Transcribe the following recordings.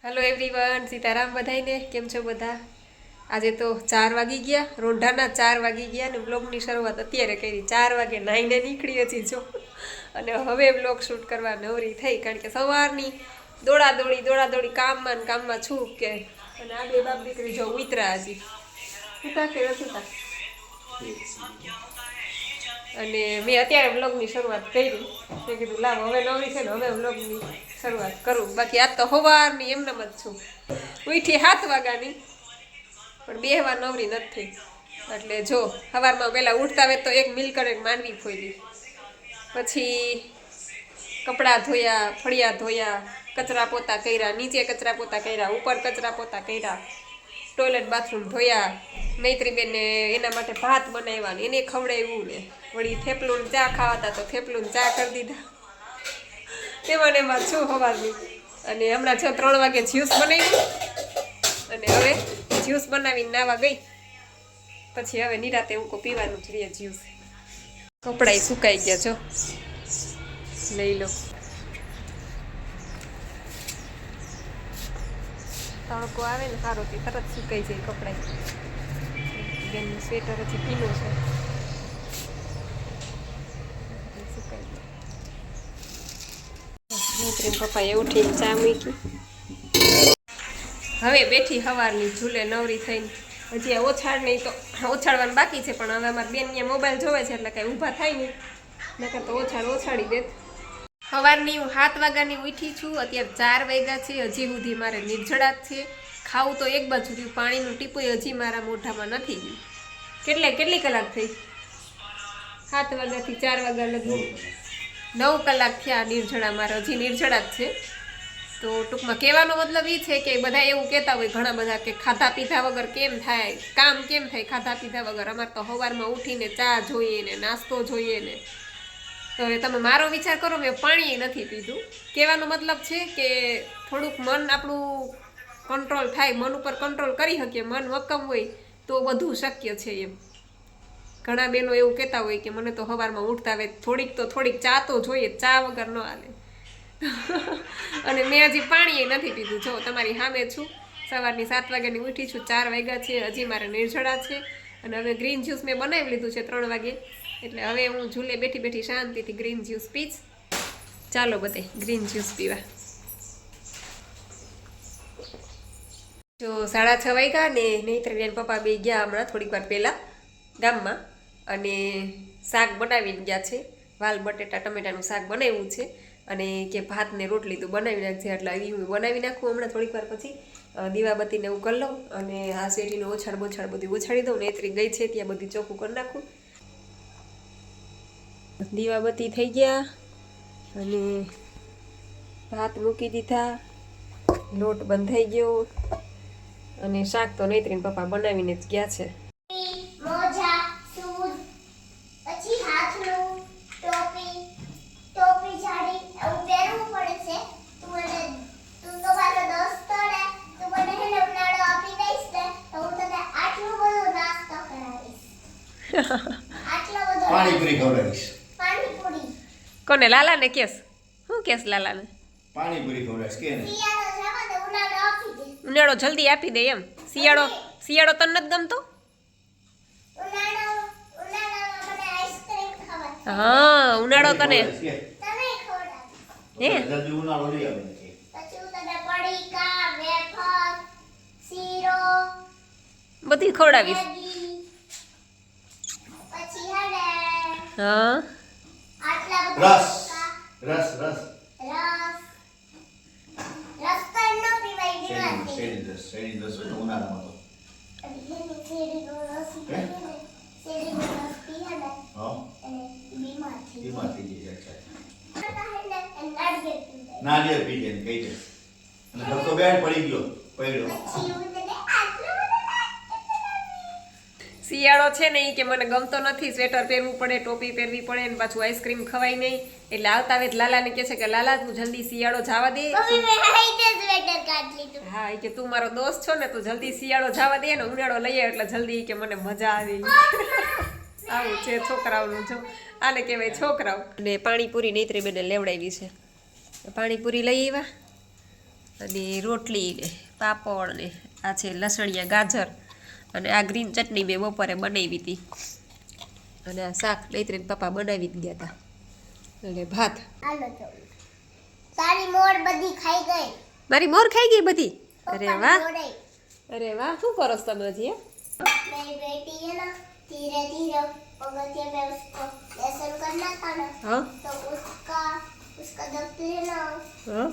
Hello everyone, Sitaram बधाईने केम छो बधा। आज तो 4 वागी गया, रोंढाना 4 वागी गया ने ब्लॉगनी शरूआत अत्यारे करी। 4 वागे नाहीने નીકળી હતી જો અને હવે બ્લોગ શૂટ કરવા નવરી થઈ, કારણ કે સવારની દોડાદોડી કામમાં છું કે અને આ બે બાપ દીકરી જો ઉતરા હજી ઉતા કે રસુતા અને મેં અત્યારે બ્લોગની શરૂઆત કરી। મેં કીધું લાવ હવે નવરી છે ને હવે બ્લોગની શરૂઆત કરું। બાકી આજ તો સવારની એમનેમ જ છું, ઉઠી 7 વાગ્યાની પણ બેહવા નવરી નથી। એટલે જો સવારમાં પહેલાં ઉઠતા હોય તો એક મિલકર એક માંડવી ફોડી, પછી કપડાં ધોયા, ફળિયા ધોયા, કચરા પોતા કર્યા, નીચે કચરા પોતા કર્યા, ઉપર કચરા પોતા કર્યા, ટોયલેટ બાથરૂમ ધોયા। મૈત્રીબેનને એના માટે ભાત બનાવ્યા ને એને ખવડાવ્યું ને વળી થેપલું ચા ખાવાતા તો થેપલું ચા કરી દીધા। એમાં છું સવારની। અને હમણાં જો 3 વાગે જ્યુસ બનાવ્યું અને હવે જ્યુસ બનાવીને નાવા ગઈ, પછી હવે નિરાતે હું પીવાનું જ રહીએ જ્યુસ। કપડાં સુકાઈ ગયા જો, લઈ લો। તડકો આવે ને સારો તે તરત સુકાઈ જાય કપડાં। બેનનું સ્વેટર હજી ભીનું છે, સુકાઈ ગયા। પપ્પાએ ઉઠીને ચા મૂકી, હવે બેઠી સવારની ઝૂલે નવરી થઈને। હજી ઓછાડ નહીં તો ઓછાડવાનું બાકી છે, પણ હવે અમારા બેન ત્યાં મોબાઈલ જોવે છે એટલે કાંઈ ઊભા થાય નહીં, નકર તો ઓછાડી દેત। સવારની હું 7 વાગ્યાની ઉઠી છું, અત્યારે 4 વાગ્યા છે, હજી સુધી મારે નિર્જળા જ છે। ખાવું તો એક બાજુ થયું, પાણીનું ટીપું હજી મારા મોઢામાં નથી ગયું। કેટલી કલાક થઈ? 7 વાગ્યાથી 4 વાગ્યા લગી 9 કલાક થયા નિર્જળા, મારે હજી નિર્જળા જ છે। તો ટૂંકમાં કહેવાનો મતલબ એ છે કે બધા એવું કહેતા હોય ઘણા બધા કે ખાધા પીધા વગર કેમ થાય, કામ કેમ થાય ખાધા પીધા વગર। અમારે તો સવારમાં ઉઠીને ચા જોઈએ ને નાસ્તો જોઈએ ને। તો હવે તમે મારો વિચાર કરો, મેં પાણી નથી પીધું। કહેવાનો મતલબ છે કે થોડુંક મન આપણું કંટ્રોલ થાય, મન ઉપર કંટ્રોલ કરી શકીએ, મન મક્કમ હોય તો બધું શક્ય છે એમ। ઘણા બહેનો એવું કહેતા હોય કે મને તો સવારમાં ઉઠતા હોય થોડીક ચા તો જોઈએ, ચા વગર ન હાલે। અને મેં હજી પાણી નથી પીધું, જો તમારી સામે છું, સવારની 7 વાગ્યાની ઉઠી છું, 4 વાગ્યા છે, હજી મારે નિર્જળા છે। અને હવે ગ્રીન જ્યુસ મેં બનાવી લીધું છે 3 વાગે, એટલે હવે હું ઝૂલે બેઠી શાંતિથી ગ્રીન જ્યુસ પીશ। ચાલો બધે ગ્રીન જ્યુસ પીવા। જો 6:30 વાગ્યા ને નૈત્રીબેન પપ્પા બે ગયા હમણાં થોડીક વાર પહેલાં ગામમાં, અને શાક બનાવીને ગયા છે, વાલ બટેટા ટમેટાનું શાક બનાવ્યું છે, અને કે ભાત ને રોટલી તો બનાવી નાખશે, એટલે એ હું બનાવી નાખું હમણાં થોડીક વાર પછી। દીવાબત્તીને એવું કરી લઉં અને આ શેરીનું ઓછાડ બધું ઓછાડી દઉં। નૈત્રી ગઈ છે ત્યાં બધી ચોખ્ખું કરી નાખું। દીવાબત્તી થઈ ગયા અને ભાત મૂકી દીધા, લોટ બંધાઈ ગયો, અને શાક તો નૈત્રીન પપ્પા બનાવીને જ ગયા છે। પાણીપુરી ખવડાવીશ। કોને? લાલા ને કેસ? શું કેસ લાલા ને? પાણીપુરી ખવડાવીશ કે ને? ઉનાળો જલ્દી આપી દે એમ? શિયાળો તને નથી ગમતો? હા, ઉનાળો તને હે જલ્દી ઉનાળો લઈ આવે છે। બધી ખવડાવીશ। હા, રસ રસ રસ શેરડી રસ હોય ને ઉનાળામાં તો બીમાર થઈ જાય છે। નાળિયેર પી જાય કહી દે, અને ધક્કો બેઠ પડી ગયો પડ્યો। શિયાળો છે ને એ કે મને ગમતો નથી, સ્વેટર પહેરવું પડે, ટોપી પહેરવી પડે ને પાછું આઈસ્ક્રીમ ખવાય નહીં, એટલે આવતા વેત લાલાને કહે છે કે લાલા તું જલ્દી શિયાળો જવા દે। હા, એ કે તું મારો દોસ્ત છો ને, તું જલ્દી શિયાળો જવા દે ને ઉનાળો લઈએ એટલે જલ્દી કે મને મજા આવી। આવું છે છોકરાઓનું, જો આને કહેવાય છોકરાઓ। અને પાણીપુરી નૈત્રીબેને લેવડાવી છે, પાણીપુરી લઈ આવ્યા અને રોટલી ને પાપડ ને આ છે લસણિયા ગાજર અને આ ગ્રીન ચટણી મેં બપોરે બનાવી હતી અને આ શાક લઈત્રીને પપ્પા બનાવી જ ગયા હતા અને ભાત. તારી મોર બધી ખાઈ ગઈ. મારી મોર ખાઈ ગઈ બધી? અરે પપ્પાની વાહ, મોરે. અરે વાહ, શું કરો છો તમે હજી? मेरी बेटी है ना धीरे धीरे पगथिया में उसको लेसन करना था ना હા तो उसका दफ्तर है ना હા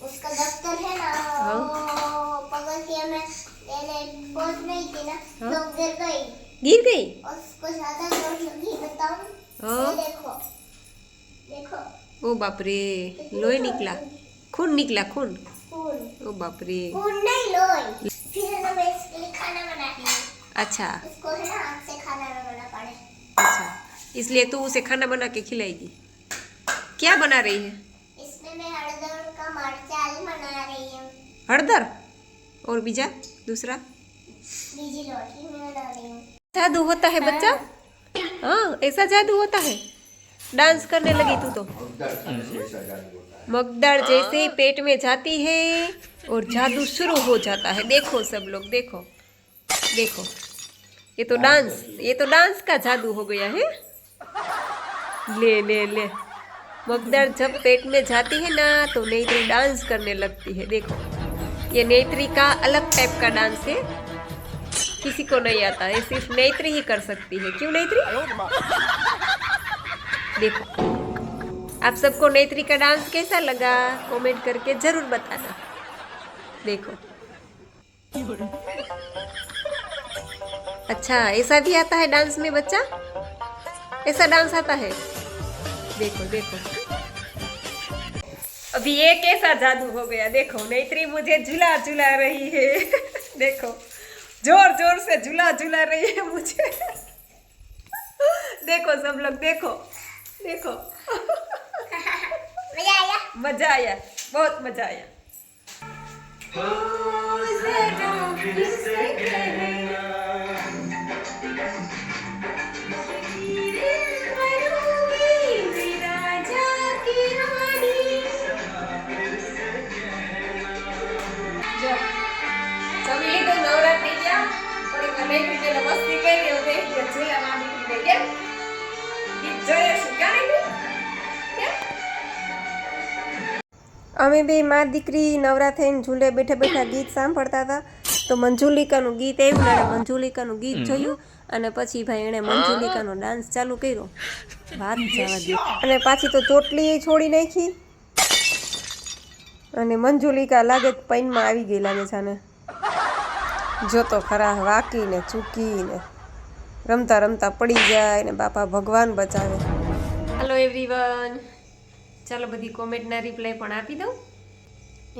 उसका दफ्तर है ना हाँ। वो पगथिया में लेने पहुंच नहीं थी ना हाँ। तो गिर गई ગીર ગઈ? और उसको ज्यादा चोट लगी बताऊं हाँ। ये देखो देखो ઓ બાપરે, લોહી નીકળા, खून निकला, खून? खून ओ बाप रे, खून नहीं लोई फिर है ना मैं इसके लिए खाना बनाती हूँ अच्छा उसको है ना हाथ से खाना बनाना पड़े अच्छा, इसलिए तू उसे खाना बना के खिलाएगी. क्या बना रही है? इसमें मैं हड़दर का मरचाल बना रही हूँ हड़दर और बीजा दूसरा बीजी रोटी में बना रही हूँ जादू होता है बच्चा? हाँ, ऐसा जादू होता है. डांस करने लगी तू तो. मगदार खाने से ऐसा जादू होता है. मगदार जैसे ही पेट में जाती है और जादू शुरू हो जाता है. देखो सब लोग, देखो देखो, ये तो डांस का जादू हो गया है. ले ले ले, मगदार जब पेट में जाती है ना तो नेत्री डांस करने लगती है. देखो, ये नेत्री का अलग टाइप का डांस है, किसी को नहीं आता है, सिर्फ नेत्री ही कर सकती है. क्यों नेत्री? देखो, आप सबको नेत्री का डांस कैसा लगा कमेंट करके जरूर बताना. देखो, अच्छा ऐसा भी आता है डांस में बच्चा? ऐसा डांस आता है? देखो देखो, अभी ये कैसा जादू हो गया. देखो, नेत्री मुझे झूला झूला रही है. देखो, जोर जोर से झूला झूला रही है मुझे. देखो सब लोग, देखो देखो. मजा आया मजा आया, बहुत मजा आया. મસ્તી કરી ઝૂલામાં નીકળી ગઈ. કેમ ગીત જોઈએ શું ગાડી? અમે બે માં દીકરી નવરા થઈને ઝૂલે બેઠા બેઠા ગીત સાંભળતા હતા તો મંજુલિકાનું ગીત આવ્યું અને મંજુલિકાનું ગીત જોયું અને પછી ભાઈ એણે મંજુલિકાનો ડાન્સ ચાલુ કર્યો. વાત જવા દે. અને પાછી તો ચોટલી છોડી નાખી અને મંજુલિકા લાગે પાઈનમાં આવી ગઈ લાગે છે ને. જોતો ખરા, વાકીને ચૂકીને રમતા રમતા પડી જાય ને બાપા ભગવાન બચાવે. હેલો એવરીવન, ચાલો બધી કોમેન્ટના રિપ્લાય પણ આપી દઉં.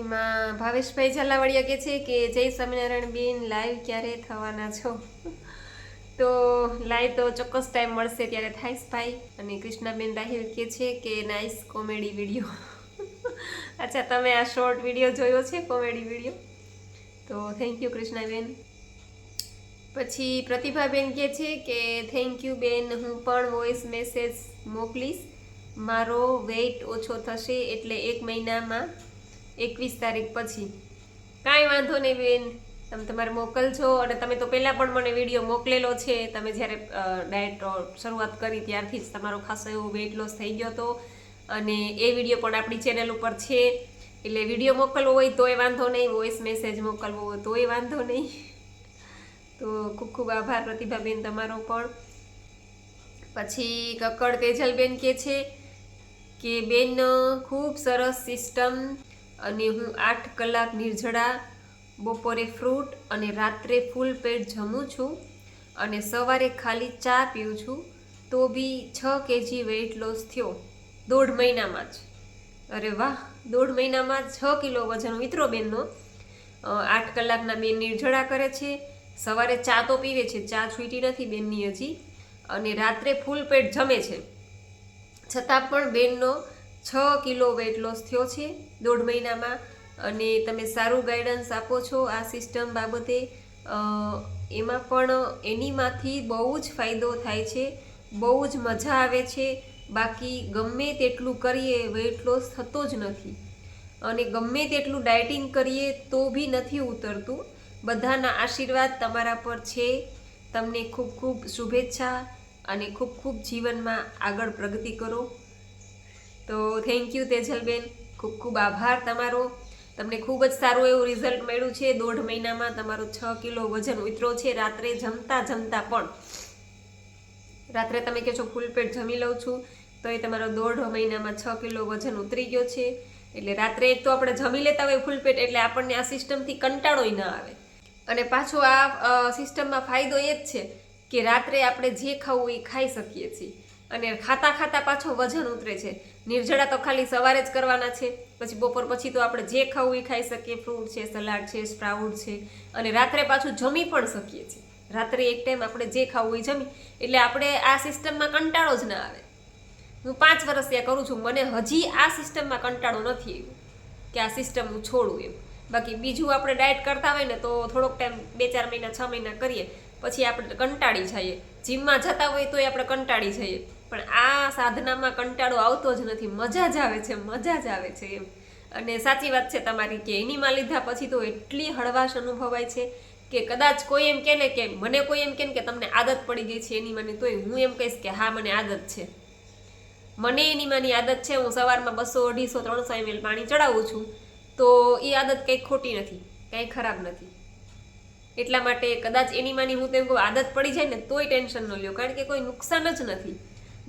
એમાં ભાવેશભાઈ ઝાલાવાડિયા કહે છે કે જય સ્વામિનારાયણ બેન, લાઈવ ક્યારે થવાના છો? તો લાઈવ તો ચોક્કસ ટાઈમ મળશે ત્યારે થાઈશ ભાઈ. અને કૃષ્ણાબેન રાહિલ કહે છે કે નાઇસ કોમેડી વિડીયો. અચ્છા, તમે આ શોર્ટ વિડીયો જોયો છે, કોમેડી વિડીયો? તો થેન્ક યુ કૃષ્ણાબેન. પછી પ્રતિભાબેન કહે છે કે થેન્ક યુ બેન, હું પણ વોઇસ મેસેજ મોકલીશ. મારો વેઇટ ઓછો થશે એટલે 1 મહિનામાં 21 તારીખ પછી. કાંઈ વાંધો નહીં બેન, તમે તમારે મોકલજો. અને તમે તો પહેલાં પણ મને વિડીયો મોકલેલો છે, તમે જ્યારે ડાયટ શરૂઆત કરી ત્યારથી જ તમારો ખાસો એવો વેઇટ લોસ થઈ ગયો હતો અને એ વિડીયો પણ આપણી ચેનલ ઉપર છે. એટલે વિડીયો મોકલવો હોય તોય વાંધો નહીં, વોઇસ મેસેજ મોકલવો હોય તોય વાંધો નહીં. તો ખૂબ ખૂબ આભાર પ્રતિભાબેન તમારો પણ. પછી કક્કડ તેજલબેન કહે છે કે બેન ખૂબ સરસ સિસ્ટમ, અને હું 8 કલાક નિર્જળા, બપોરે ફ્રૂટ અને રાત્રે ફૂલ પેટ જમું છું અને સવારે ખાલી ચા પીઉં છું તો બી 6 kg વેઇટ લોસ થયો 1.5 મહિનામાં જ. અરે વાહ, 1.5 મહિનામાં 6 કિલો વજન ઉતરો બેનનો. 8 કલાકના બેન નિર્જળા કરે છે, સવારે ચા તો પીવે છે, ચા છૂટી નથી બેનની હજી, અને રાત્રે ફૂલ પેટ જમે છે, છતાં પણ બેનનો 6 કિલો વેઇટ લોસ થયો છે 1.5 મહિનામાં. અને તમે સારું ગાઈડન્સ આપો છો આ સિસ્ટમ બાબતે. એમાં પણ એનીમાંથી બહુ જ ફાયદો થાય છે, બહુ જ મજા આવે છે. બાકી ગમે તેટલું કરીએ વેઇટ લોસ થતો જ નથી. અને ગમે તેટલું ડાયટિંગ કરીએ તો બી નથી ઉતરતું. બધાના આશીર્વાદ તમારા પર છે. તમને ખૂબ ખૂબ શુભેચ્છા અને ખૂબ ખૂબ જીવનમાં આગળ પ્રગતિ કરો. તો થેન્ક યુ તેજલબેન, ખૂબ ખૂબ આભાર તમારો. તમને ખૂબ જ સારું એવું રિઝલ્ટ મળ્યું છે. 1.5 મહિનામાં તમારું 6 કિલો વજન ઉતરો છે. રાત્રે જમતા પણ રાત્રે તમે કહો છો ફૂલ પેટ જમી લઉં છું તો એ તમારો 1.5 મહિનામાં 6 કિલો વજન ઉતરી ગયો છે. એટલે રાત્રે એક તો આપણે જમી લેતા હોય ફૂલ પેટ, એટલે આપણને આ સિસ્ટમથી કંટાળોય ના આવે. અને પાછો આ સિસ્ટમમાં ફાયદો એ જ છે કે રાત્રે આપણે જે ખાવું એ ખાઈ શકીએ છીએ અને ખાતા ખાતા પાછો વજન ઉતરે છે. નિર્જળા તો ખાલી સવારે જ કરવાના છે, પછી બપોર પછી તો આપણે જે ખાવું એ ખાઈ શકીએ. ફ્રૂટ છે, સલાડ છે, સ્પ્રાઉટ છે, અને રાત્રે પાછું જમી પણ શકીએ છીએ. રાત્રે એક ટાઈમ આપણે જે ખાવું એ જમી, એટલે આપણે આ સિસ્ટમમાં કંટાળો જ ના આવે. હું 5 વર્ષ ત્યાં કરું છું, મને હજી આ સિસ્ટમમાં કંટાળો નથી આવ્યો કે આ સિસ્ટમ હું છોડું એમ. બાકી બીજું આપણે ડાયટ કરતા હોય ને તો થોડોક ટાઈમ 2-4 મહિના 6 મહિના કરીએ પછી આપણે કંટાળી જઈએ. જીમમાં જતા હોય તોય આપણે કંટાળી જઈએ, પણ આ સાધનામાં કંટાળો આવતો જ નથી. મજા જ આવે છે, મજા જ આવે છે એમ. અને સાચી વાત છે તમારી કે એનીમાં લીધા પછી તો એટલી હળવાશ અનુભવાય છે કે કદાચ કોઈ એમ કહે ને કે મને કોઈ એમ કહે કે તમને આદત પડી ગઈ છે એનીમાંની, તોય હું એમ કહીશ કે હા મને આદત છે. મને એનીમાંની આદત છે. હું સવારમાં 200, 250, 300 ml પાણી ચડાવું છું, તો એ આદત કંઈ ખોટી નથી, કંઈ ખરાબ નથી. એટલા માટે કદાચ એનીમાંની હું તેમ કહું આદત પડી જાય ને તોય ટેન્શન ન લ્યો, કારણ કે કોઈ નુકસાન જ નથી.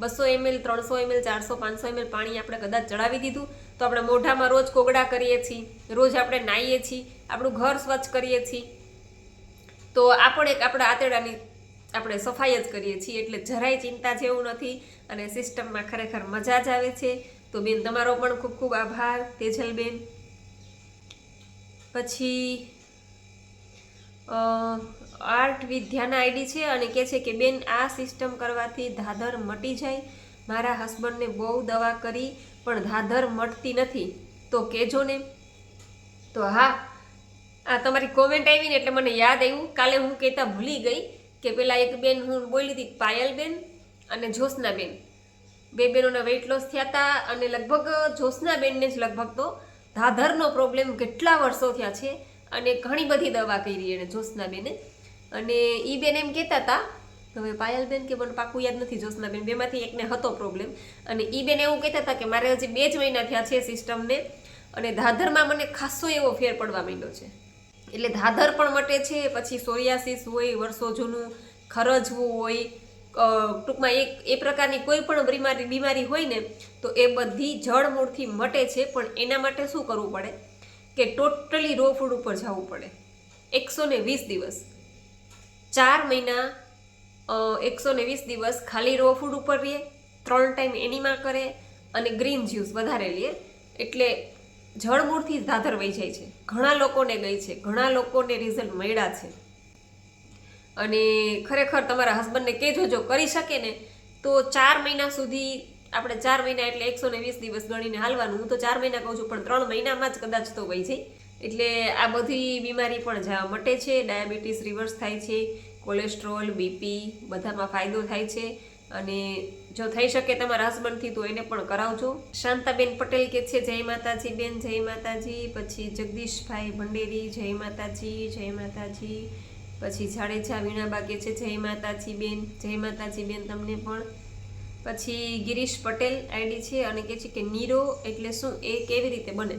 200 ml, 300 ml, 400, 500 ml પાણી આપણે કદાચ ચડાવી દીધું તો આપણે મોઢામાં રોજ કોગળા કરીએ છીએ, રોજ આપણે નાહીએ છીએ, આપણું ઘર સ્વચ્છ કરીએ છીએ, તો આ પણ એક આપણા આંતરડાની આપણે સફાઈ જ કરીએ છીએ. એટલે જરાય ચિંતા જેવું નથી અને સિસ્ટમમાં ખરેખર મજા જ આવે છે. તો બેન તમારો પણ ખૂબ ખૂબ આભાર તેજલબેન. પછી આર્ટ વિદ્યાના આઈડી છે અને કહે છે કે બેન આ સિસ્ટમ કરવાથી ધાધર મટી જાય. મારા હસબન્ડને બહુ દવા કરી પણ ધાધર મટતી નથી, તો કહેજો ને. તો હા, આ તમારી કોમેન્ટ આવી ને એટલે મને યાદ આવ્યું. કાલે હું કહેતા ભૂલી ગઈ કે પેલા એક બેન હું બોલી હતી, પાયલબેન અને જ્યોત્સનાબેન, 2 બહેનોના વેઇટ લોસ થયા હતા. અને લગભગ જ્યોત્સનાબેનને જ લગભગ તો ધાધરનો પ્રોબ્લેમ કેટલા વર્ષો થયા છે અને ઘણી બધી દવા કરી એને જ્યોત્સનાબેને. અને એ બેન એમ કહેતા હતા, હવે પાયલબેન કે મને પાકું યાદ નથી, જ્યોત્સનાબેન બેમાંથી એકને હતો પ્રોબ્લેમ. અને એ બેન એવું કહેતા હતા કે મારે હજી 2 જ મહિના થયા છે સિસ્ટમને અને ધાધરમાં મને ખાસો એવો ફેર પડવા માંડ્યો છે. એટલે ધાધર પણ મટે છે. પછી સોરિયાસિસ હોય, વર્ષો જૂનું ખરજવું હોય, ટૂંકમાં એ પ્રકારની કોઈ પણ બીમારી હોય ને તો એ બધી જડમૂળથી મટે છે. પણ એના માટે શું કરવું પડે કે ટોટલી રો ફૂડ ઉપર જવું પડે. 120 દિવસ, 4 મહિના, 120 દિવસ ખાલી રો ફૂડ ઉપર રહીએ, 3 ટાઈમ એનીમાં કરે અને ગ્રીન જ્યુસ વધારે લઈએ, એટલે જળમૂળથી ધાધર વહી જાય છે. ઘણા લોકોને ગઈ છે, ઘણા લોકોને રિઝલ્ટ મળ્યા છે. અને ખરેખર તમારા હસબન્ડને કહેજો, જો કરી શકે ને તો 4 મહિના સુધી, આપણે 4 મહિના એટલે 120 દિવસ ગણીને હાલવાનું. હું તો 4 મહિના કહું છું, પણ 3 મહિનામાં જ કદાચ તો વહી જાય. એટલે આ બધી બીમારી પણ મટે છે. ડાયાબિટીસ રિવર્સ થાય છે, કોલેસ્ટ્રોલ, બીપી બધામાં ફાયદો થાય છે. અને જો થઈ શકે તમારા હસબન્ડથી તો એને પણ કરાવજો. શાંતાબેન પટેલ કે છે જય માતાજી બેન, જય માતાજી. પછી જગદીશભાઈ ભંડેરી જય માતાજી, જય માતાજી. પછી જાડેજા વીણાબા કે છે જય માતાજી બેન, જય માતાજી બેન તમને પણ. પછી ગિરીશ પટેલ આઈડી છે અને કહે છે કે નીરો એટલે શું, એ કેવી રીતે બને?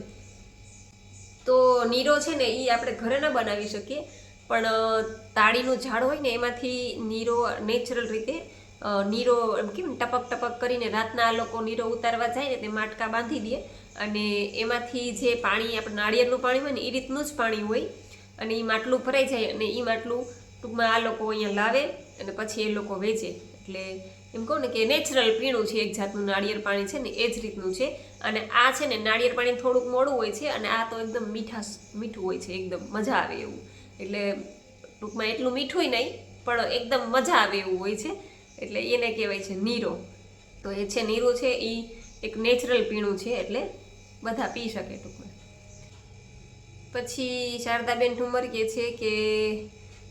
તો નીરો છે ને એ આપણે ઘરે ન બનાવી શકીએ, પણ તાળીનું ઝાડ હોય ને એમાંથી નીરો નેચરલ રીતે નીરો એમ કેમ ટપક ટપક કરીને રાતના આ લોકો નીરો ઉતારવા જાય ને તે માટકા બાંધી દે અને એમાંથી જે પાણી આપણે નાળિયેરનું પાણી હોય ને એ રીતનું જ પાણી હોય અને એ માટલું ભરાઈ જાય અને એ માટલું ટૂંકમાં આ લોકો અહીંયા લાવે અને પછી એ લોકો વેચે. એટલે એમ કહું ને કે નેચરલ પીણું છે, એક જાતનું નાળિયેર પાણી છે ને એ જ રીતનું છે. અને આ છે ને નાળિયેર પાણી થોડુંક મોડું હોય છે અને આ તો એકદમ મીઠું હોય છે, એકદમ મજા આવે એવું. એટલે ટૂંકમાં એટલું મીઠું નહીં પણ એકદમ મજા આવે એવું હોય છે, એટલે એને કહેવાય છે નીરો. તો એ છે નીરો છે, એ એક નેચરલ પીણું છે, એટલે બધા પી શકે ટૂંકમાં. પછી શારદાબેન ઠુમર કહે છે કે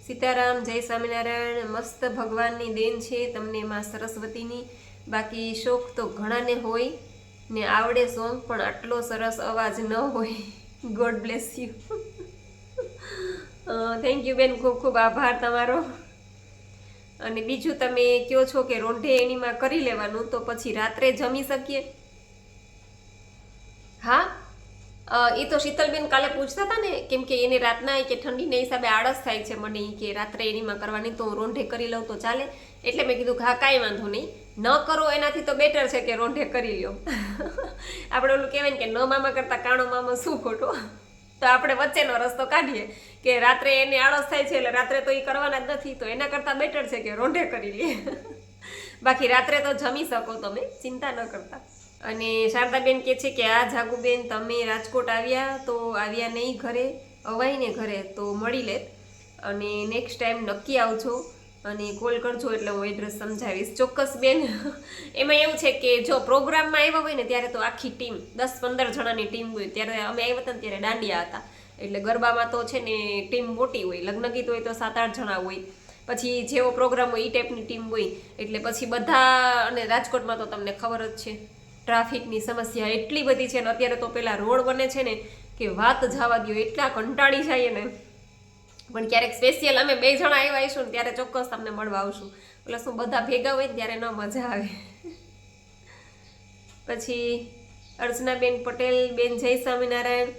સીતારામ, જય સ્વામિનારાયણ. મસ્ત ભગવાનની દેન છે તમને માં સરસ્વતીની. બાકી શોખ તો ઘણાને હોય ને આવડે સોંગ પણ આટલો સરસ અવાજ ન હોય. God bless you. Thank you બેન, ખૂબ ખૂબ આભાર તમારો. અને બીજું તમે કહો છો કે રોંઢે એનીમાં કરી લેવાનું, તો પછી રાત્રે જમી શકીએ? હા, એ તો શીતલબેન કાલે પૂછતા હતા ને, કેમ કે એને રાતના કે ઠંડીના હિસાબે આળસ થાય છે મને, કે રાત્રે એનીમાં કરવાની, તો હું રોંઢે કરી લઉં તો ચાલે? એટલે મેં કીધું કે હા કાંઈ વાંધો નહીં, ન કરો એનાથી તો બેટર છે કે રોંઢે કરી લ્યો. આપણે ઓલું કહેવાય ને કે ન મામા કરતા કાણો મામા શું ખોટો. તો આપણે વચ્ચેનો રસ્તો કાઢીએ કે રાત્રે એને આળસ થાય છે એટલે રાત્રે તો એ કરવાના જ નથી, તો એના કરતાં બેટર છે કે રોંઢે કરી લઈએ. બાકી રાત્રે તો જમી શકો તમે, ચિંતા ન કરતા. અને શારદાબેન કહે છે કે આ જાગુબેન તમે રાજકોટ આવ્યા તો આવ્યા નહીં ઘરે, અવાઈને ઘરે તો મળી લેત, અને નેક્સ્ટ ટાઈમ નક્કી આવજો અને કોલ કરજો એટલે હું એડ્રેસ સમજાવીશ. ચોક્કસ બેન. એમાં એવું છે કે જો પ્રોગ્રામમાં આવ્યા હોય ને ત્યારે તો આખી ટીમ 10-15 જણાની ટીમ હોય. ત્યારે અમે આવ્યા હતા ને ત્યારે દાંડિયા હતા, એટલે ગરબામાં તો છે ને ટીમ મોટી હોય, લગ્ન ગીત હોય તો 7-8 જણા હોય, પછી જેવો પ્રોગ્રામ હોય એ ટાઈપની ટીમ હોય. એટલે પછી બધા, અને રાજકોટમાં તો તમને ખબર જ છે ટ્રાફિકની સમસ્યા એટલી બધી છે ને અત્યારે તો પેલા રોડ બને છે ને કે વાત જવા દો, એટલા કંટાળી જાય ને. પણ ક્યારેક સ્પેશિયલ અમે 2 જણા આવ્યા આવીશું ને ત્યારે ચોક્કસ તમને મળવા આવશું. એટલે શું બધા ભેગા હોય ને ત્યારે ન મજા આવે. પછી અર્ચનાબેન પટેલ બેન, જય સ્વામિનારાયણ.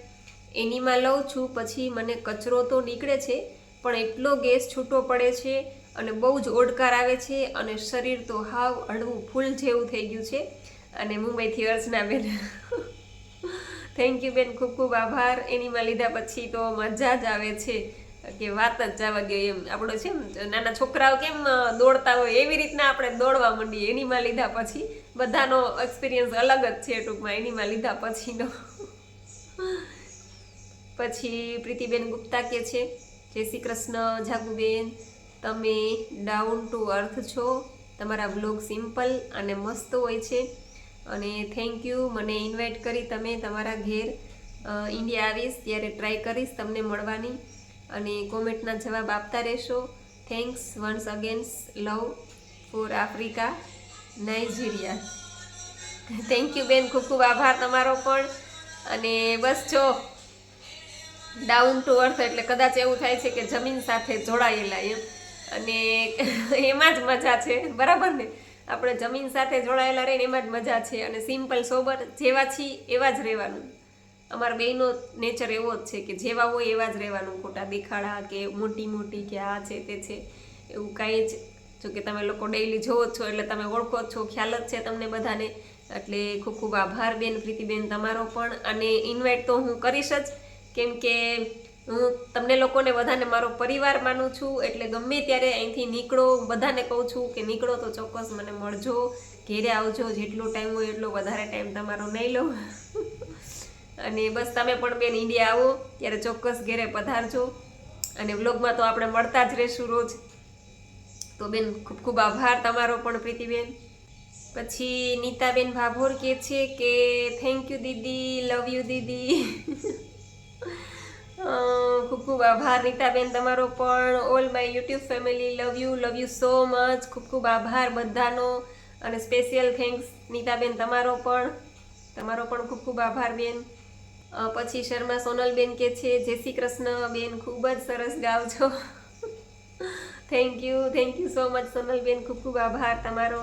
એનીમાં લઉં છું પછી મને કચરો તો નીકળે છે, પણ એટલો ગેસ છૂટો પડે છે અને બહુ જ ઓડકાર આવે છે, અને શરીર તો હાવ હળવું ફૂલ જેવું થઈ ગયું છે. અને મુંબઈથી અર્ચનાબેન. થેન્ક યુ બેન, ખૂબ ખૂબ આભાર. એનીમાં લીધા પછી તો મજા જ આવે છે કે વાત જ જવા દો એમ. આપણો છે નાના છોકરાઓ કેમ દોડતા હોય એવી રીતના આપણે દોડવા માંડીએ એનીમાં લીધા પછી. બધાનો એક્સપિરિયન્સ અલગ જ છે ટૂંકમાં એનીમાં લીધા પછીનો. પછી પ્રીતિબેન ગુપ્તા કહે છે, જય શ્રી કૃષ્ણ જાગુબેન, તમે ડાઉન ટુ અર્થ છો, તમારા બ્લોગ સિમ્પલ અને મસ્ત હોય છે. અને થેન્ક યુ, મને ઇન્વાઇટ કરી તમે તમારા ઘેર. ઇન્ડિયા આવીશ ત્યારે ટ્રાય કરીશ તમને મળવાની, અને કોમેન્ટના જવાબ આપતા રહેશો. Thanks once again, love four Africa Nigeria. Thank you બેન, ખૂબ ખૂબ આભાર તમારો પણ. અને બસ જો ડાઉન ટુ અર્થ એટલે કદાચ એવું થાય છે કે જમીન સાથે જોડાયેલા એમ, અને એમાં જ મજા છે, બરાબર ને? આપણે જમીન સાથે જોડાયેલા રહીને એમાં જ મજા છે. અને સિમ્પલ સોબર જેવા છીએ એવા જ રહેવાનું. અમારા બેયનો નેચર એવો જ છે કે જેવા હોય એવા જ રહેવાનું, ખોટા દેખાડા કે મોટી કે આ છે તે છે એવું કાંઈ જ. જો કે તમે લોકો ડેઈલી જોવો જ છો એટલે તમે ઓળખો જ છો, ખ્યાલ જ છે તમને બધાને. એટલે ખૂબ ખૂબ આભાર બેન પ્રીતિબેન તમારો પણ. અને ઇન્વાઇટ તો હું કરીશ જ, કેમ કે હું તમને લોકોને બધાને મારો પરિવાર માનું છું. એટલે ગમે ત્યારે અહીંથી નીકળો, બધાને કહું છું કે નીકળો તો ચોક્કસ મને મળજો, ઘેરે આવજો, જેટલો ટાઈમ હોય એટલો, વધારે ટાઈમ તમારો નહીં લઉં. અને બસ તમે પણ બેન ઇન્ડિયા આવો ત્યારે ચોક્કસ ઘેરે પધારજો, અને વ્લોગમાં તો આપણે મળતા જ રહેશું રોજ. તો બેન ખૂબ ખૂબ આભાર તમારો પણ પ્રીતિબેન. પછી નીતાબેન ભાભોર કહે છે કે થેન્ક યુ દીદી, લવ યુ દીદી. ખૂબ ખૂબ આભાર નીતાબેન તમારો પણ. All my YouTube family love you so much. ખૂબ ખૂબ આભાર બધાનો, અને સ્પેશિયલ થેન્ક્સ નીતાબેન તમારો પણ ખૂબ ખૂબ આભાર બેન. પછી શર્મા સોનલબેન કહે છે જય શ્રી કૃષ્ણ બેન, ખૂબ જ સરસ ગાવ છો. થેન્ક યુ સો મચ સોનલબેન, ખૂબ ખૂબ આભાર તમારો.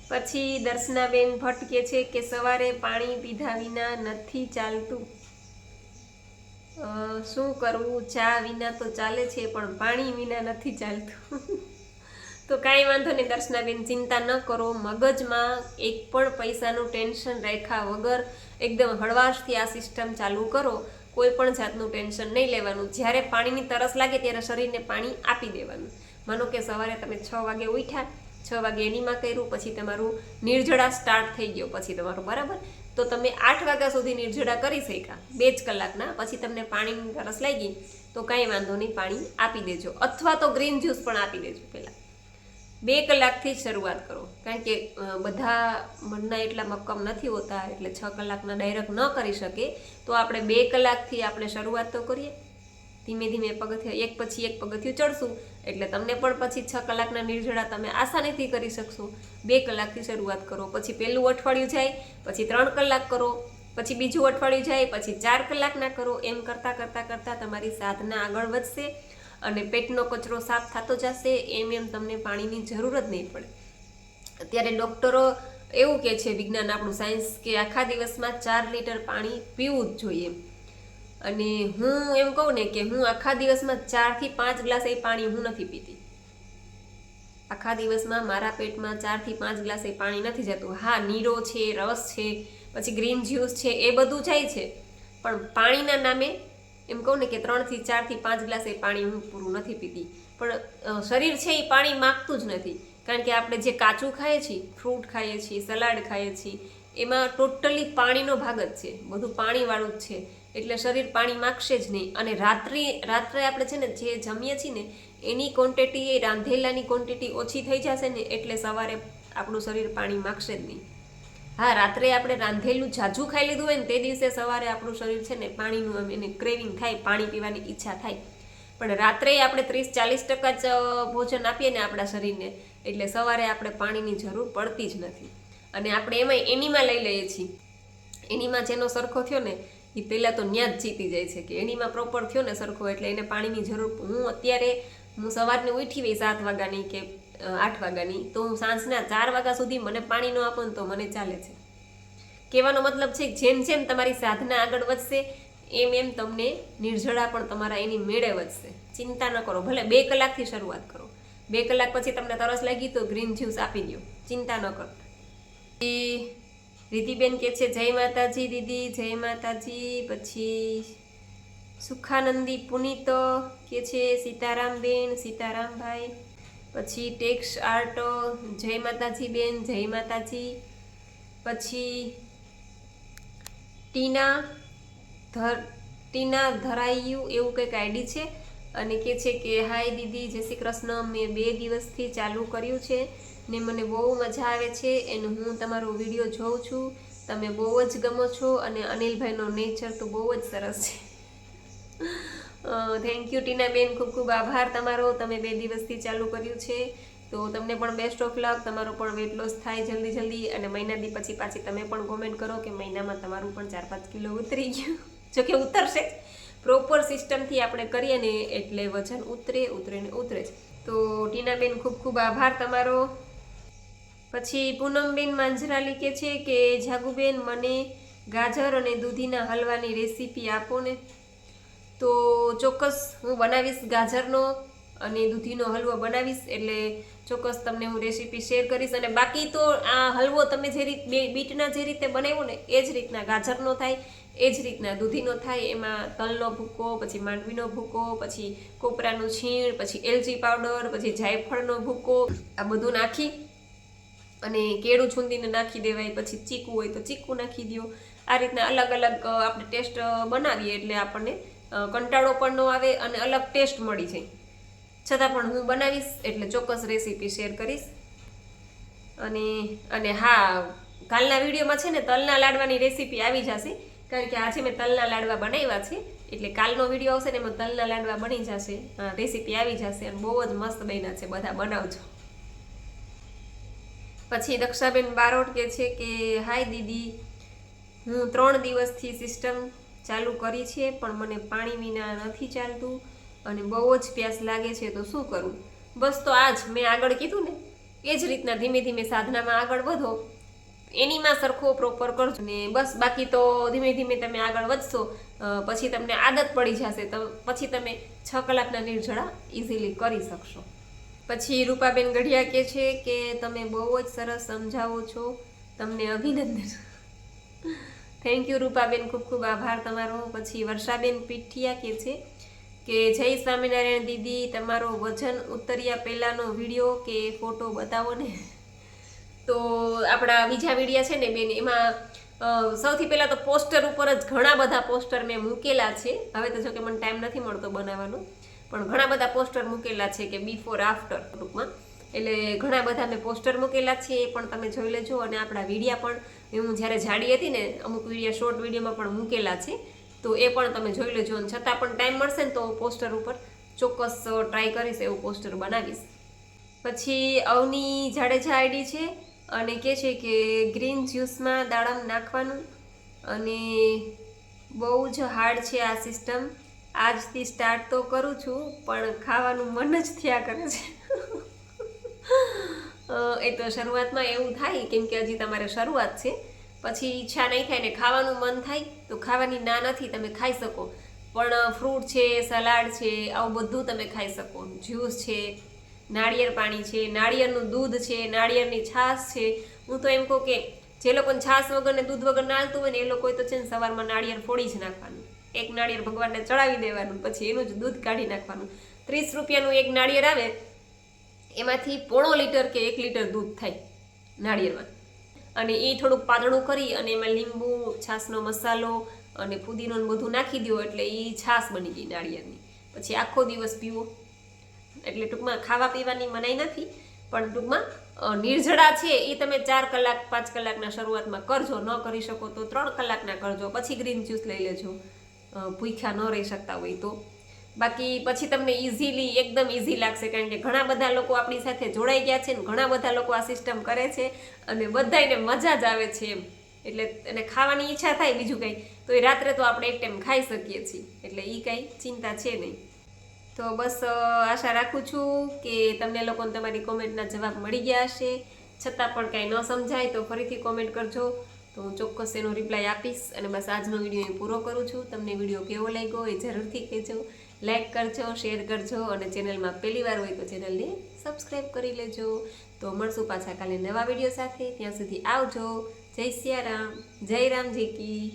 પછી દર્શનાબેન ભટ્ટ કહે છે કે સવારે પાણી પીધા વિના નથી ચાલતું. શું કરવું, ચા વિના તો ચાલે છે પણ પાણી વિના નથી ચાલતું. તો કાંઈ વાંધો નહીં દર્શનાબેન, ચિંતા ન કરો. મગજમાં એક પણ પૈસાનું ટેન્શન રાખ્યા વગર એકદમ હળવાશથી આ સિસ્ટમ ચાલુ કરો. કોઈ પણ જાતનું ટેન્શન નહીં લેવાનું. જ્યારે પાણીની તરસ લાગે ત્યારે શરીરને પાણી આપી દેવાનું. માનો કે સવારે તમે 6 વાગે ઉઠ્યા, 6 વાગે એનીમાં કર્યું, પછી તમારું નિર્જળા સ્ટાર્ટ થઈ ગયો પછી તમારું, બરાબર? તો તમે 8 વાગ્યા સુધી નિર્જળા કરી શક્યા 2 જ કલાકના. પછી તમને પાણીની તરસ લાગી તો કાંઈ વાંધો નહીં, પાણી આપી દેજો, અથવા તો ગ્રીન જ્યુસ પણ આપી દેજો. પહેલાં 2 કલાકથી જ શરૂઆત કરો, કારણ કે બધા મનના એટલા મક્કમ નથી હોતા, એટલે 6 કલાકના ડાયરેક્ટ ન કરી શકે. તો આપણે 2 કલાકથી આપણે શરૂઆત તો કરીએ. ધીમે ધીમે પગથિયાં એક પછી એક પગથિયું ચડશું એટલે તમને પણ પછી 6 કલાકના નિર્જળા તમે આસાનીથી કરી શકશો. 2 કલાકથી શરૂઆત કરો, પછી પહેલું અઠવાડિયું જાય, પછી 3 કલાક કરો, પછી બીજું અઠવાડિયું જાય, પછી 4 કલાકના કરો. એમ કરતાં તમારી સાધના આગળ વધશે અને પેટનો કચરો સાફ થતો જશે. એમ તમને પાણીની જરૂર જ નહીં પડે. અત્યારે ડૉક્ટરો એવું કહે છે, વિજ્ઞાન આપણું સાયન્સ, કે આખા દિવસમાં 4 લીટર પાણી પીવું જ જોઈએ. અને હું એમ કહું ને કે હું આખા દિવસમાં 4 થી 5 ગ્લાસ એ પાણી હું નથી પીતી. આખા દિવસમાં મારા પેટમાં 4 થી 5 ગ્લાસ એ પાણી નથી જતું. હા, નીરો છે, રસ છે, પછી ગ્રીન જ્યુસ છે, એ બધું જાય છે, પણ પાણીના નામે એમ કહું ને કે 3 થી 4 થી 5 ગ્લાસ એ પાણી હું પૂરું નથી પીતી. પણ શરીર છે એ પાણી માગતું જ નથી, કારણ કે આપણે જે કાચું ખાઈએ છીએ, ફ્રૂટ ખાઈએ છીએ, સલાડ ખાઈએ છીએ, એમાં ટોટલી પાણીનો ભાગ જ છે, બધું પાણીવાળું જ છે. એટલે શરીર પાણી માગશે જ નહીં. અને રાત્રે આપણે છે ને જે જમીએ છીએ ને એની ક્વોન્ટિટી, એ રાંધેલાની ક્વોન્ટિટી ઓછી થઈ જશે ને એટલે સવારે આપણું શરીર પાણી માગશે જ નહીં. હા, રાત્રે આપણે રાંધેલું ઝાઝું ખાઈ લીધું હોય ને તે દિવસે સવારે આપણું શરીર છે ને પાણીનું એને ક્રેવિંગ થાય, પાણી પીવાની ઈચ્છા થાય. પણ રાત્રે આપણે 30-40% જ ભોજન આપીએ ને આપણા શરીરને, એટલે સવારે આપણે પાણીની જરૂર પડતી જ નથી. અને આપણે એમાંય એનીમાં લઈ લઈએ છીએ. એનીમાં જેનો સરખો થયો ને એ પહેલાં તો ન્યા જ જીતી જાય છે, કે એનીમાં પ્રોપર થયો ને સરખો એટલે એને પાણીની જરૂર. હું સવારને ઉઠી હોય 7 વાગ્યાની કે 8 વાગ્યાની, તો હું સાંજના 4 વાગ્યા સુધી મને પાણી ન આપો ને તો મને ચાલે છે. કહેવાનો મતલબ છે કે જેમ જેમ તમારી સાધના આગળ વધશે એમ તમને નિર્જળા પણ તમારા એની મેળે વધશે. ચિંતા ન કરો, ભલે 2 કલાકથી શરૂઆત કરો. 2 કલાક પછી તમને તરસ લાગી તો ગ્રીન જ્યુસ આપી દો, ચિંતા ન કરો. રીતિબેન કે છે જય માતાજી દીદી, જય માતાજી. પછી સુખાનંદી પુનિત કે છે સીતારામબેન, સીતારામભાઈ. પછી ટેક્સ આર્ટ જય માતાજી બેન, જય માતાજી. પછી ટીના ધરાયું એવું કંઈક આઈડી છે અને કે છે કે હાય દીદી, જય શ્રી કૃષ્ણ. મેં 2 દિવસથી ચાલુ કર્યું છે ને મને બહુ મજા આવે છે અને હું તમારો વિડીયો જોઉં છું. તમે બહુ જ ગમો છો અને અનિલભાઈનો નેચર તો બહુ જ સરસ છે. થેન્ક યુ ટીનાબેન, ખૂબ ખૂબ આભાર તમારો. તમે 2 દિવસથી ચાલુ કર્યું છે તો તમને પણ બેસ્ટ ઓફ લક. તમારો પણ વેટ લોસ થાય જલ્દી અને મહિના દી પછી પાછી તમે પણ કોમેન્ટ કરો કે મહિનામાં તમારું પણ 4-5 કિલો ઉતરી ગયું. જોકે ઉતરશે જ, પ્રોપર સિસ્ટમથી આપણે કરીએ ને એટલે વજન ઉતરે જ. તો ટીનાબેન ખૂબ ખૂબ આભાર તમારો. પછી પૂનમબેન માંજરાલી કે છે કે જાગુબેન મને ગાજર અને દૂધીના હલવાની રેસીપી આપો ને. તો ચોક્કસ હું બનાવીશ, ગાજરનો અને દૂધીનો હલવો બનાવીશ એટલે ચોક્કસ તમને હું રેસીપી શેર કરીશ. અને બાકી તો આ હલવો તમે જે બીટના જે રીતે બનાવ્યો ને એ જ રીતના ગાજરનો થાય, એ જ રીતના દૂધીનો થાય. એમાં તલનો ભૂકો, પછી માંડવીનો ભૂકો, પછી કોપરાનું છીણ, પછી એલચી પાવડર, પછી જાયફળનો ભૂકો, આ બધું નાખી અને કેળું છૂંદીને નાખી દેવાય. પછી ચીકુ હોય તો ચીકુ નાખી દો. આ રીતના અલગ અલગ આપણે ટેસ્ટ બનાવીએ એટલે આપણને કંટાળો પણ ન આવે અને અલગ ટેસ્ટ મળી જાય. છતાં પણ હું બનાવીશ એટલે ચોક્કસ રેસીપી શેર કરીશ. અને હા, કાલના વિડીયોમાં છે ને તલના લાડવાની રેસીપી આવી જશે, કારણ કે આજે મેં તલના લાડવા બનાવ્યા છે એટલે કાલનો વિડીયો આવશે ને એમાં તલના લાડવા બની જશે, રેસીપી આવી જશે અને બહુ જ મસ્ત બન્યા છે, બધા બનાવજો. પછી દક્ષાબેન બારોટ કે છે કે હાય દીદી, હું 3 દિવસથી સિસ્ટમ ચાલુ કરી છે પણ મને પાણી વિના નથી ચાલતું અને બહુ જ પ્યાસ લાગે છે તો શું કરું? બસ તો આજ મેં આગળ કીધું ને એ જ રીતના ધીમે ધીમે સાધનામાં આગળ વધો, એનીમાં સરખો પ્રોપર કરજો ને બસ. બાકી તો ધીમે ધીમે તમે આગળ વધશો પછી તમને આદત પડી જશે, તો પછી તમે 6 કલાકના નિર્જળા ઇઝીલી કરી શકશો. પછી રૂપાબેન ગઢિયા કે છે કે તમે બહુ જ સરસ સમજાવો છો, તમને અભિનંદન. થેન્ક યુ રૂપાબેન, ખૂબ ખૂબ આભાર તમારો. પછી વર્ષાબેન પીઠિયા કે છે કે જય સ્વામિનારાયણ દીદી, તમારો વજન ઉતર્યા પહેલાંનો વિડીયો કે ફોટો બતાવો ને. તો આપણા બીજા વિડીયા છે ને બેન, એમાં સૌથી પહેલાં તો પોસ્ટર ઉપર જ ઘણા બધા પોસ્ટર મેં મૂકેલા છે. હવે તો જો કે મને ટાઈમ નથી મળતો બનાવવાનો, પણ ઘણા બધા પોસ્ટર મૂકેલા છે કે બિફોર આફ્ટર ટૂંકમાં. એટલે ઘણા બધા મેં પોસ્ટર મૂકેલા છે, એ પણ તમે જોઈ લેજો. અને આપણા વિડીયા પણ હું જ્યારે જાડી હતી ને અમુક વિડીયા શોર્ટ વિડીયોમાં પણ મૂકેલા છે, તો એ પણ તમે જોઈ લેજો. અને છતાં પણ ટાઈમ મળશે ને તો પોસ્ટર ઉપર ચોક્કસ ટ્રાય કરીશ, એવું પોસ્ટર બનાવીશ. પછી અવની જાડેજા આઈડી છે અને કહે છે કે ગ્રીન જ્યુસમાં દાડમ નાખવાનું અને બહુ જ હાર્ડ છે આ સિસ્ટમ. આજથી સ્ટાર્ટ તો કરું છું પણ ખાવાનું મન જ થયા કરે છે. એ તો શરૂઆતમાં એવું થાય, કેમ કે હજી તમારે શરૂઆત છે. પછી ઈચ્છા નહીં થાય ને ખાવાનું મન થાય તો ખાવાની ના નથી, તમે ખાઈ શકો. પણ ફ્રૂટ છે, સલાડ છે, આવું બધું તમે ખાઈ શકો. જ્યુસ છે, નાળિયેર પાણી છે, નાળિયેરનું દૂધ છે, નાળિયેરની છાશ છે. હું તો એમ કહું કે જે લોકોને છાશ વગર ને દૂધ વગર ના હાલતું હોય ને એ લોકોએ તો છે ને સવારમાં નાળિયેર ફોડી જ નાખવાનું. એક નાળિયેર ભગવાનને ચડાવી દેવાનું, પછી એનું જ દૂધ કાઢી નાખવાનું. 30 રૂપિયાનું એક નાળિયેર આવે, એમાંથી 0.5 લીટર કે 1 લીટર દૂધ થાય નાળિયેરમાં. અને એ થોડુંક પાતળું કરી અને એમાં લીંબુ, છાશનો મસાલો અને પુદીનો બધું નાખી દો એટલે એ છાશ બની ગઈ નાળિયેરની. પછી આખો દિવસ પીવો. એટલે ટૂંકમાં ખાવા પીવાની મનાઈ નથી, પણ ટૂંકમાં નિર્જળા છે એ તમે 4 કલાક 5 કલાકના શરૂઆતમાં કરજો. ન કરી શકો તો 3 કલાકના કરજો. પછી ગ્રીન જ્યુસ લઈ લેજો, ભૂખ્યા ન રહી શકતા હોય તો. બાકી પછી તમને ઇઝીલી, એકદમ ઇઝી લાગશે, કારણ કે ઘણા બધા લોકો આપણી સાથે જોડાઈ ગયા છે ને ઘણા બધા લોકો આ સિસ્ટમ કરે છે અને બધાને મજા જ આવે છે એમ. એટલે એને ખાવાની ઈચ્છા થાય બીજું કંઈ તો એ રાત્રે તો આપણે એક ટાઈમ ખાઈ શકીએ છીએ, એટલે એ કાંઈ ચિંતા છે નહીં. તો બસ આશા રાખું છું કે તમને લોકોને તમારી કોમેન્ટના જવાબ મળી ગયા હશે. છતાં પણ કાંઈ ન સમજાય તો ફરીથી કોમેન્ટ કરજો, તો હું ચોક્કસ એનો રિપ્લાય આપીશ. અને બસ આજનો વિડીયો હું પૂરો કરું છું. તમને વિડીયો કેવો લાગ્યો એ જરૂરથી કહેજો. લાઈક કરજો, શેર કરજો અને ચેનલમાં પહેલી વાર હોય તો ચેનલને સબસ્ક્રાઈબ કરી લેજો. તો મળશું પાછા કાલે નવા વિડીયો સાથે. ત્યાં સુધી આવજો. જય સિયારામ, જય રામજી કી.